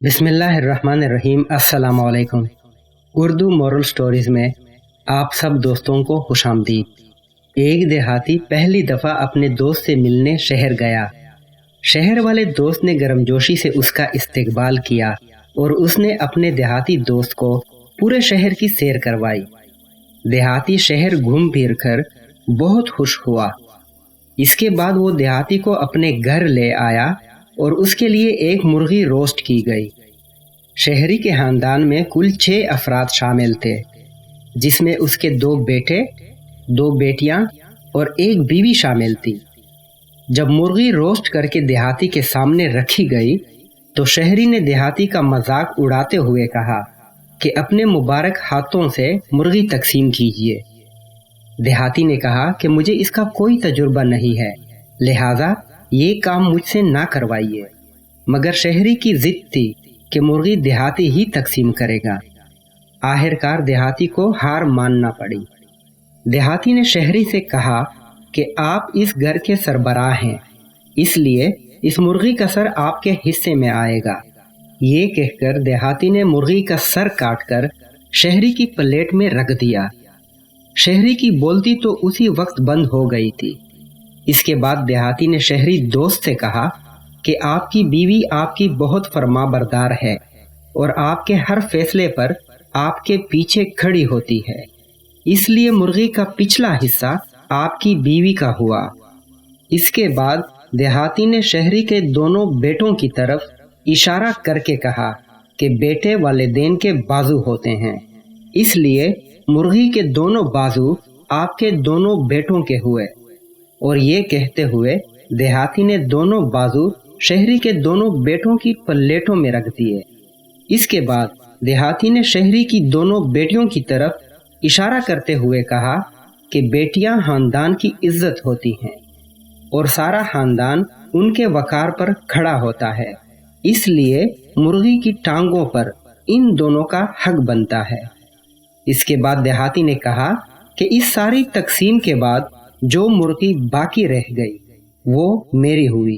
बिस्मिल्लाहिर्रहमानिर्रहीम। अस्सलामु अलैकुम। उर्दू मॉरल स्टोरीज में आप सब दोस्तों को खुशामदीद। एक देहाती पहली दफ़ा अपने दोस्त से मिलने शहर गया। शहर वाले दोस्त ने गर्मजोशी से उसका इस्तकबाल किया और उसने अपने देहाती दोस्त को पूरे शहर की सैर करवाई। देहाती शहर घूम फिर कर बहुत खुश हुआ। इसके बाद वो देहाती को अपने घर ले आया और उसके लिए एक मुर्गी रोस्ट की गई। शहरी के खानदान में कुल 6 अफराद शामिल थे, जिसमें उसके 2 बेटे, 2 बेटियां और एक बीवी शामिल थी। जब मुर्गी रोस्ट करके देहाती के सामने रखी गई तो शहरी ने देहाती का मजाक उड़ाते हुए कहा कि अपने मुबारक हाथों से मुर्गी तकसीम कीजिए। देहाती ने कहा कि मुझे इसका कोई तजुर्बा नहीं है, लिहाजा ये काम मुझसे ना करवाइए। मगर शहरी की जिद थी कि मुर्गी देहाती ही तकसीम करेगा। आखिरकार देहाती को हार मानना पड़ी। देहाती ने शहरी से कहा कि आप इस घर के सरबराह हैं, इसलिए इस मुर्गी का सर आपके हिस्से में आएगा। ये कहकर देहाती ने मुर्गी का सर काटकर शहरी की प्लेट में रख दिया। शहरी की बोलती तो उसी वक्त बंद हो गई थी। इसके बाद देहाती ने शहरी दोस्त से कहा कि आपकी बीवी आपकी बहुत फरमाबरदार है और आपके हर फैसले पर आपके पीछे खड़ी होती है, इसलिए मुर्गी का पिछला हिस्सा आपकी बीवी का हुआ। इसके बाद देहाती ने शहरी के दोनों बेटों की तरफ इशारा करके कहा कि बेटे वालिदैन के बाजू होते हैं, इसलिए मुर्गी के दोनों बाजू आपके दोनों बेटों के हुए। और ये कहते हुए देहाती ने दोनों बाजू शहरी के दोनों बेटों की प्लेटों में रख दिए। इसके बाद देहाती ने शहरी की दोनों बेटियों की तरफ इशारा करते हुए कहा कि बेटियां खानदान की इज्जत होती हैं और सारा खानदान उनके वकार पर खड़ा होता है, इसलिए मुर्गी की टांगों पर इन दोनों का हक बनता है। इसके बाद देहाती ने कहा कि इस सारी तकसीम के बाद जो मुर्गी बाकी रह गई वो मेरी हुई।